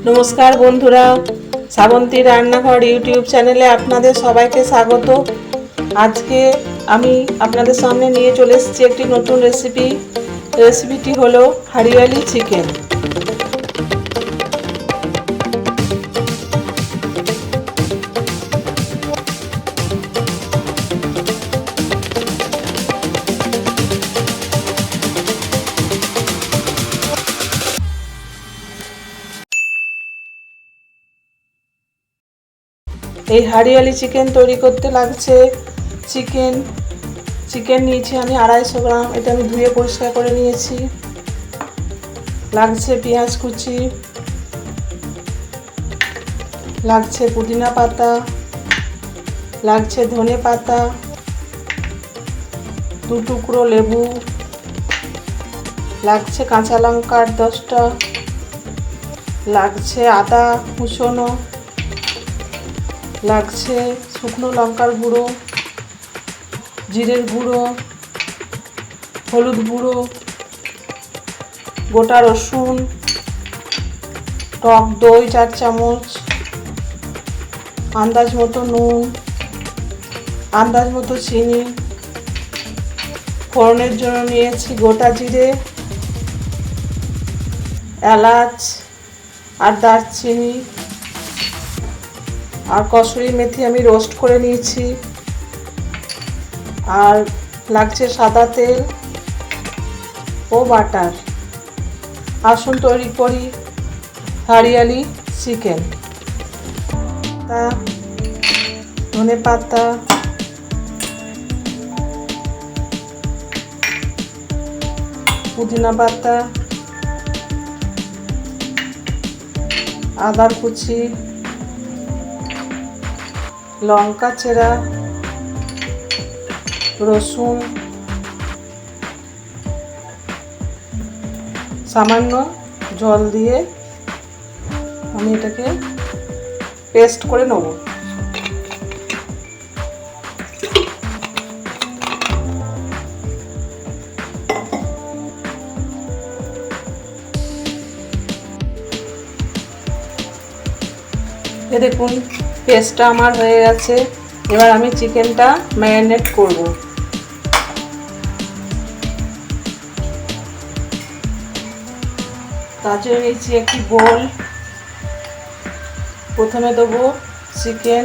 নমস্কার বন্ধুরা, শ্রাবন্তী রান্নাঘর ইউটিউব চ্যানেলে আপনাদের সবাইকে স্বাগত। আজকে আমি আপনাদের সামনে নিয়ে চলে এসেছি একটি নতুন রেসিপিটি হলো হরিয়ালি চিকেন। এই হরিয়ালি চিকেন তৈরি করতে লাগছে চিকেন নিয়েছি আমি 250 গ্রাম। এটা আমি ধুয়ে পরিষ্কার করে নিয়েছি। লাগছে পেঁয়াজ কুচি, লাগছে পুদিনা পাতা, লাগছে ধনে পাতা, 2 টুকরো লেবু, লাগছে কাঁচা লঙ্কা 10টা, লাগছে আদা কুচনো, লাগছে শুকনো লঙ্কার গুঁড়ো, জিরের গুঁড়ো, হলুদ গুঁড়ো, গোটা রসুন, টক দই 4 চামচ, আন্দাজ মতো নুন, আন্দাজ মতো চিনি। ফোড়নের জন্য নিয়েছি গোটা জিরে, এলাচ আর দারচিনি আর কসুরি মেথি আমি রোস্ট করে নিয়েছি। আর লাগছে সাদা তেল ও বাটার। আসুন তৈরি করি হরিয়ালি চিকেন। ধনে পাতা, পুদিনা পাতা, আদা কুচি, লঙ্কা চেরা, রসুন, সামান্য জল দিয়ে আমি এটাকে পেস্ট করে নেব। দেখুন পেস্টটা আমার হয়ে গেছে। এবার আমি চিকেনটা ম্যারিনেট করব। তার জন্য নিয়েছি একটি বোল। প্রথমে দেবো চিকেন,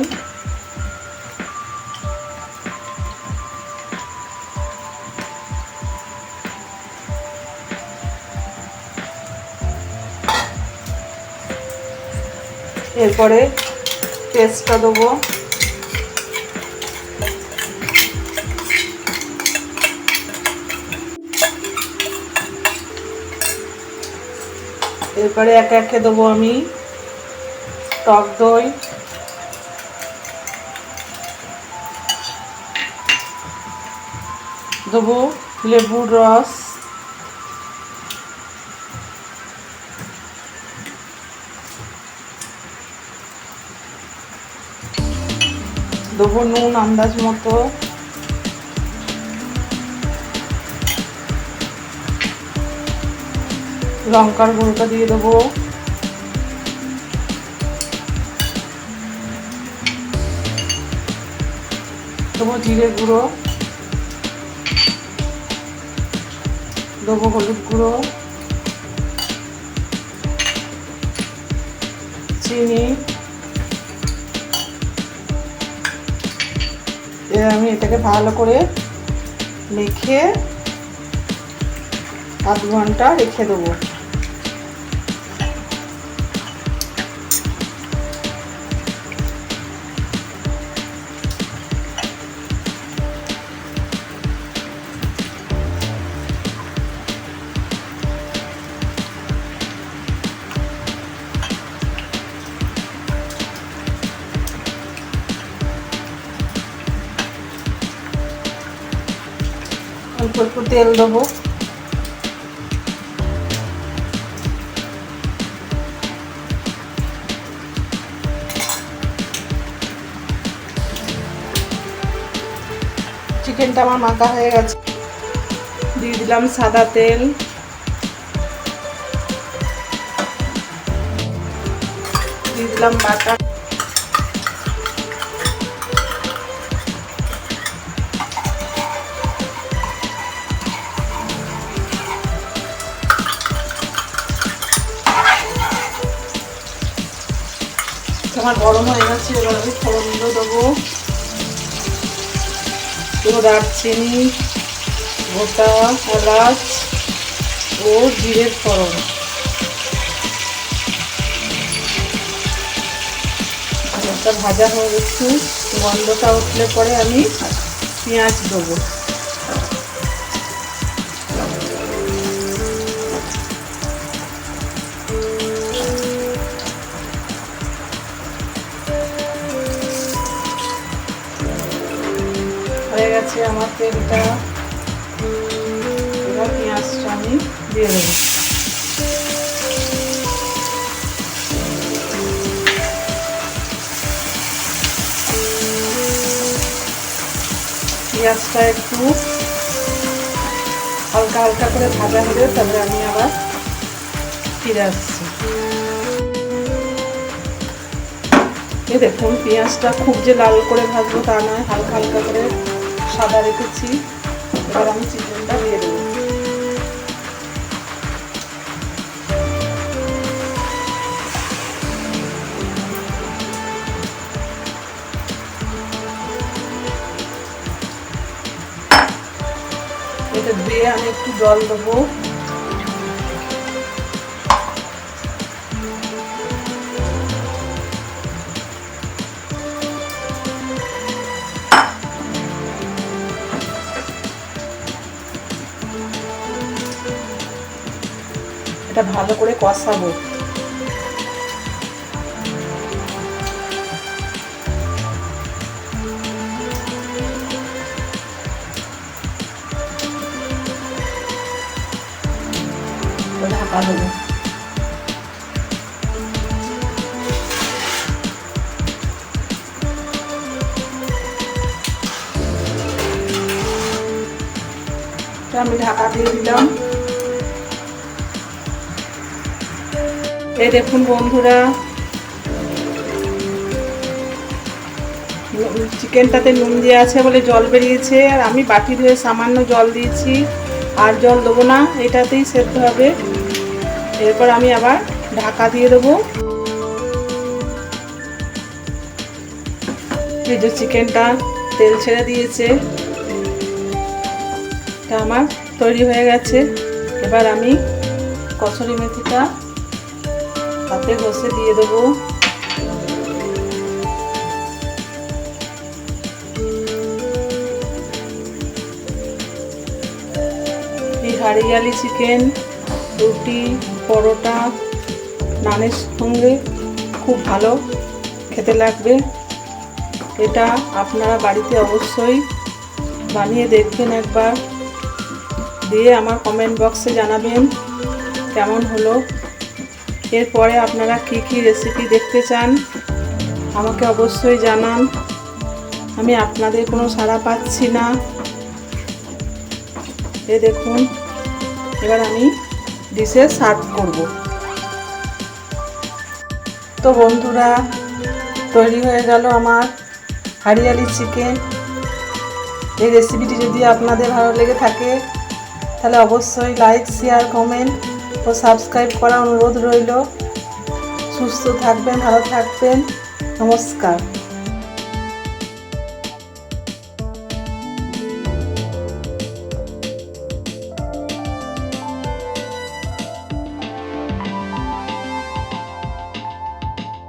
এরপরে পেস্টটা দেবো, এরপরে একে একে দেবো আমি টক দই, দেবো লেবুর রস, দেবো নুন আন্দাজ মতো, লঙ্কার গুঁড়োটা দিয়ে দেবো, দেবো জিরে গুঁড়ো, দেবো হলুদ গুঁড়ো, চিনি। আমি এটাকে ভালো করে মেখে আধ ঘন্টা রেখে দেবো। অল্প একটু তেল দেবো, চিকেনটা আমার মাখা হয়ে গেছে। দিয়ে দিলাম সাদা তেল, দিয়ে দিলাম বাটা। আমার গরম হয়ে গেছে, এবার আমি ফোড়নগুলো দেবো। দারচিনি, গোটা এলাচ ও জিরের ফোড়ন। এটা ভাজা হয়ে গেছে, গন্ধটা উঠলে পরে আমি পেঁয়াজ দেবো। হয়ে গেছে আমার তেলটা, এবার পেঁয়াজটা আমি দিয়ে দেবো। পেঁয়াজটা একটু হালকা হালকা করে ভাজা হলে তারপরে আমি আবার ফিরে আসছি। এই দেখুন পেঁয়াজটা খুব যে লাল করে ভাজবো তা নয়, হালকা হালকা করে সাদা রেখেছি। এবার আমি চিকেনটা দিয়ে দেবো। এটা দিয়ে আমি একটু জল দেবো। এটা ভালো করে কষাবো। ঢাকা দেবো। আমি ঢাকা দিয়ে দিলাম। এই দেখুন বন্ধুরা, চিকেনটাতে নুন দেওয়া আছে বলে জল বেরিয়েছে, আর আমি বাটি ধুয়ে সামান্য জল দিয়েছি, আর জল দেবো না, এটাতেই সেদ্ধ হবে। এরপর আমি আবার ঢাকা দিয়ে দেবো। এই যে চিকেনটা তেল ছেড়ে দিয়েছে, এটা আমার তৈরি হয়ে গেছে। এবার আমি কসুরি মেথিটা হাতে ঘষে দিয়ে দেবো। এই হাড়িয়ালি চিকেন রুটি, পরোটা, নানের সঙ্গে খুব ভালো খেতে লাগবে। এটা আপনারা বাড়িতে অবশ্যই বানিয়ে দেখবেন একবার, দিয়ে আমার কমেন্ট বক্সে জানাবেন কেমন হলো। এরপরে আপনারা কি কি রেসিপি দেখতে চান আমাকে অবশ্যই জানান। আমি আপনাদের কোনো সাড়া পাচ্ছি না। এ দেখুন, এবার আমি ডিশে সার্ভ করব। তো বন্ধুরা, তৈরি হয়ে গেল আমার হাড়িয়ালি চিকেন। এই রেসিপিটি যদি আপনাদের ভালো লেগে থাকে তাহলে অবশ্যই লাইক, শেয়ার, কমেন্ট ও সাবস্ক্রাইব করার অনুরোধ রইল। সুস্থ থাকবেন, ভালো থাকবেন। নমস্কার।